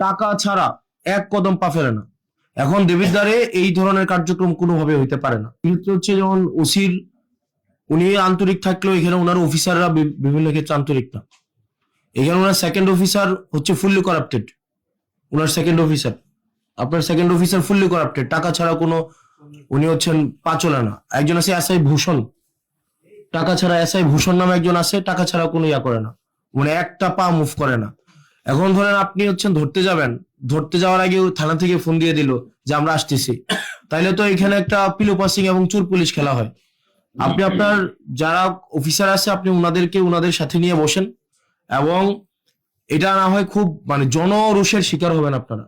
টাকা ছাড়া এক কদম পা ফেলে না। এখন দেবিদ্বারে এই ধরনের কার্যক্রম কোনোভাবে হইতে পারে না। ক্ষেত্রে হচ্ছে যেমন ওসির উনি আন্তরিক থাকলেও এখানে ওনার অফিসাররা বিভিন্ন ক্ষেত্রে আন্তরিক না। এখানে ওনার সেকেন্ড অফিসার হচ্ছে ফুললি করাপ্টেড। ওনার সেকেন্ড অফিসার, আপনার সেকেন্ড অফিসার ফুললি করাপ্টেড, টাকা ছাড়া কোনো, উনি হচ্ছেন পা চলে না। একজন আছে এসআই ভূষণ, টাকা ছাড়া এসআই ভূষণ নামে একজন আছে, টাকা ছাড়া কোনো ইয়া করে না, মানে একটা পা মুভ করে না। এখন ধরেন আপনি হচ্ছেন ধরতে যাবেন, ধরতে যাওয়ার আগে থানা থেকে ফোন দিয়ে দিল যে আমরা আসতেছি, তাইলে তো এখানে একটা পিলো পাসিং এবং চোর পুলিশ খেলা হয়। আপনি আপনার যারা অফিসার আছে আপনি ওনাদেরকে ওনাদের সাথে নিয়ে বসেন, এবং এটা না হয় খুব মানে জনরোষের শিকার হবেন আপনারা।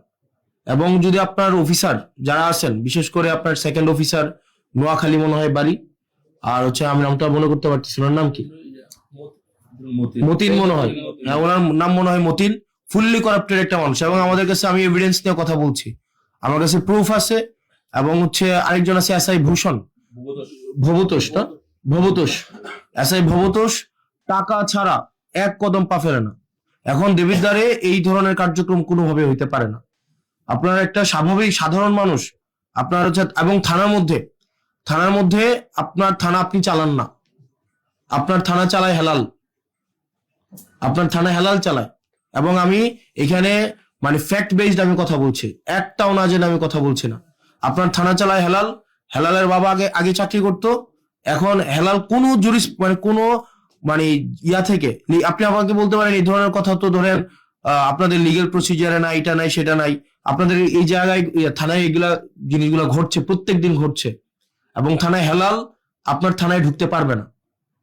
এবং যদি আপনার অফিসার যারা আছেন, বিশেষ করে আপনার সেকেন্ড অফিসার নোয়াখালী মনে হয় বাড়ি, আর হচ্ছে আমি নামটা মনে করতে পারতেছি, ওনার নাম কি, মতিন মনে হয়, হ্যাঁ ওনার নাম মনে হয় মতিন। ফুললি করাপ্টেড একটা মানুষ, এবং আমাদের কাছে, আমি এভিডেন্স নিয়ে কথা বলছি, আমার কাছে প্রুফ আছে। এবং হচ্ছে আরেকজন আছে এসআই ভূষণ, ভবতোষ না, ভবতোষ, এসআই ভবতোষ টাকা ছাড়া এক কদম পা ফেলে না। এখন দেবিদ্বারে এই ধরনের কার্যক্রম কোনোভাবে হইতে পারে না। আপনার একটা স্বাভাবিক সাধারণ মানুষ, আপনার হচ্ছে, এবং থানার মধ্যে আপনার থানা আপনি চালান না, আপনার থানা চালায় হেলাল, আপনার থানা হেলাল চালায়। এবং আমি এখানে মানে ফ্যাক্ট বেসড আমি কথা বলছি, একটাও না জেনে আমি কথা বলছি না। আপনার থানা চালায় হেলাল, হেলালের বাবা আগে আগে চাকরি করতো। এখন হেলাল কোনো মানে কোনো মানে ইয়া থেকে, আপনি আমাকে বলতে পারেন এই ধরনের কথা তো ধরেন আপনাদের লিগেল প্রসিজারে নাই, এটা নাই সেটা নাই, আপনাদের এই জায়গায় থানায় এগুলা জিনিসগুলো ঘটছে, প্রত্যেক দিন ঘটছে। এবং থানায় হেলাল আপনার থানায় ঢুকতে পারবে না।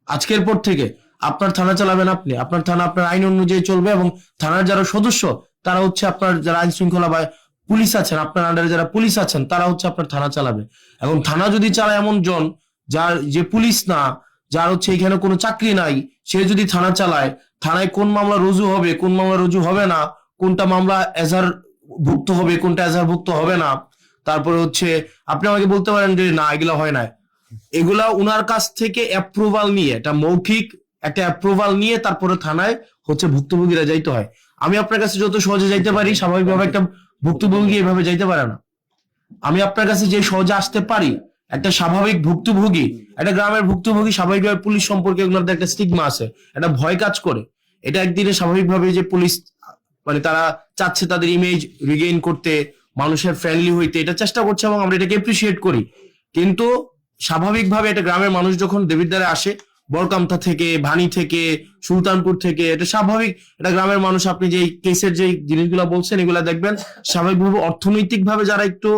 আজকের পর থেকে আপনার থানা চালাবেন আপনি, আপনার থানা আপনার আইন অনুযায়ী চলবে, এবং থানার যারা সদস্য তারা হচ্ছে আপনার যারা আইন শৃঙ্খলা বা পুলিশ আছেন, আপনার আন্ডারে যারা পুলিশ আছেন তারা হচ্ছে আপনার থানা চালাবে। এখন থানা যদি চালায় এমন জন যার যে পুলিশ না, যার হচ্ছে এখানে কোনো চাকরি নাই, সে যদি থানা চালায়, থানায় কোন মামলা রুজু হবে কোন মামলা রুজু হবে না, কোনটা মামলা এজাহার ভুক্ত হবে কোনটা এজাহার ভুক্ত হবে না, তারপরে হচ্ছে আপনি আমাকে বলতে পারেন যে না এগুলা হয় না, এগুলা উনার কাছ থেকে অ্যাপ্রুভাল নিয়ে, এটা মৌখিক একটা অ্যাপ্রুভাল নিয়ে তারপরে থানায় হচ্ছে ভুক্তভোগীরা যাইতে হয়। আমি আপনার কাছে যত সহজে যাইতে পারি, স্বাভাবিকভাবে একটা ভুক্তভোগী এভাবে যাইতে পারে না। আমি আপনার কাছে যে সহজে আসতে পারি, একটা স্বাভাবিক ভুক্তভোগী, একটা গ্রামের ভুক্তভোগী স্বাভাবিকভাবে পুলিশ সম্পর্কে ওনাদের একটা স্টিগমা আছে, একটা ভয় কাজ করে। এটা একদিনে স্বাভাবিকভাবে যে পুলিশ মানে তারা চাচ্ছে তাদের ইমেজ রিগেইন করতে, মানুষের ফ্রেন্ডলি হইতে, এটা চেষ্টা করছে এবং আমরা এটাকে এপ্রিসিয়েট করি। কিন্তু স্বাভাবিকভাবে একটা গ্রামের মানুষ যখন দেবিদ্বারে আসে, বরকামতা থেকে, ভানি থেকে, সুলতানপুর থেকে, এটা স্বাভাবিক। এটা গ্রামের মানুষ, আপনি যে কেসের যে জিনিসগুলো বলছেন এগুলা দেখবেন স্বাভাবিকভাবে অর্থনৈতিক ভাবে যারা একটু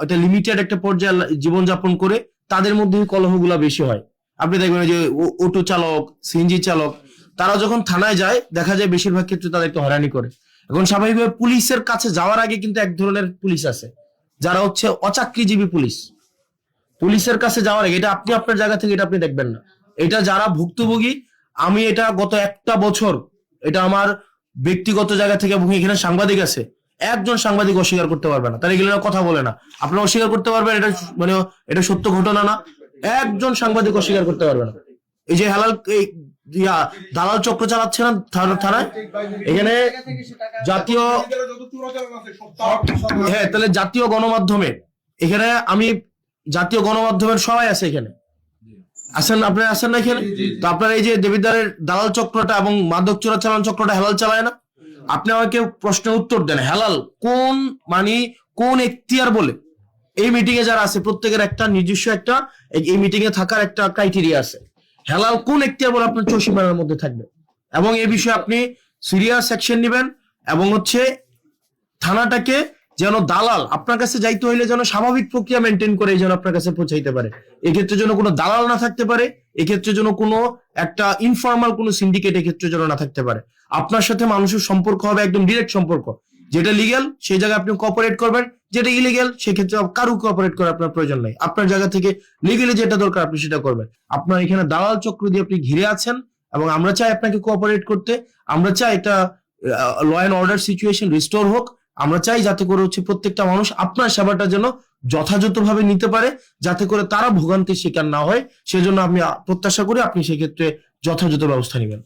এটা লিমিটেড একটা পর্যায়ে জীবনযাপন করে, তাদের মধ্যে কলহগুলা বেশি হয়। আপনি দেখবেন যে অটো চালক, সিএনজি চালক, তারা যখন থানায় যায় দেখা যায় বেশিরভাগ ক্ষেত্রে তাদেরকে হয়রানি করে। এখন স্বাভাবিকভাবে পুলিশের কাছে যাওয়ার আগে কিন্তু এক ধরনের পুলিশ আছে যারা হচ্ছে অচাকরিজীবী পুলিশ। পুলিশের কাছে যাওয়ার আগে, এটা আপনি আপনার জায়গা থেকে এটা আপনি দেখবেন না, এটা যারা ভুক্তভোগী, আমি এটা গত একটা বছর এটা আমার ব্যক্তিগত জায়গা থেকে, এখানে সাংবাদিক আছে, একজন সাংবাদিক অস্বীকার করতে পারবে না, তারা এগুলো কথা বলে না। আপনারা অস্বীকার করতে পারবেন এটা মানে এটা সত্য ঘটনা না, একজন সাংবাদিক অস্বীকার করতে পারবে না। এই যে হালাল এই দালাল চক্র চালাচ্ছে না থানায়, এখানে জাতীয়, হ্যাঁ তাহলে জাতীয় গণমাধ্যমে, এখানে আমি জাতীয় গণমাধ্যমের সবাই আছে, এখানে আছেন, আপনারা আছেন না এখানে? তো আপনার এই যে দেবিদ্বারের দালাল চক্রটা এবং মাদক চোরাচালান চক্রটা হেলাল চালায় না? আপনি আমাকে প্রশ্নের উত্তর দেন, হেলাল কোন মানে কোন এখতিয়ার বলে? এই মিটিং এ যারা আছে প্রত্যেকের একটা নিজস্ব একটা এই মিটিং এ থাকার একটা ক্রাইটেরিয়া আছে। হেলাল কোন এখতিয়ার বলে আপনার চৌসীমানার মধ্যে থাকবে, এবং এই বিষয়ে আপনি সিরিয়াস অ্যাকশন নেবেন। এবং হচ্ছে থানাটাকে যেন দালাল আপনার কাছে যাইতে হইলে যেন স্বাভাবিক প্রক্রিয়া মেনটেন করে যেন আপনার কাছে পৌঁছাইতে পারে, এক্ষেত্রে যেন কোনো দালাল না থাকতে পারে, এক্ষেত্রে যেন কোনো একটা ইনফর্মাল কোনো সিন্ডিকেট এক্ষেত্রে যেন না থাকতে পারে। আপনার সাথে মানুষের সম্পর্ক হবে একদম ডিরেক্ট সম্পর্ক, যেটা লিগ্যাল সেই জায়গায় আপনি কোঅপারেট করবেন, যেটা ইলিগ্যাল সেক্ষেত্রে কারো কোঅপারেট করার আপনার প্রয়োজন নাই। আপনার জায়গা থেকে লিগ্যালি যেটা দরকার আপনি সেটা করবেন। আপনার এখানে দালাল চক্র দিয়ে আপনি ঘিরে আছেন, এবং আমরা চাই আপনাকে কোঅপারেট করতে। আমরা চাই এটা law and order situation restore হোক। আমরা চাই যাতে করে হচ্ছে প্রত্যেকটা মানুষ আপনার সেবাটা যেন যথাযথভাবে নিতে পারে, যাতে করে তারা ভোগান্তির শিকার না হয়। সেজন্য আমি প্রত্যাশা করি আপনি সেক্ষেত্রে যথাযথ ব্যবস্থা নেবেন।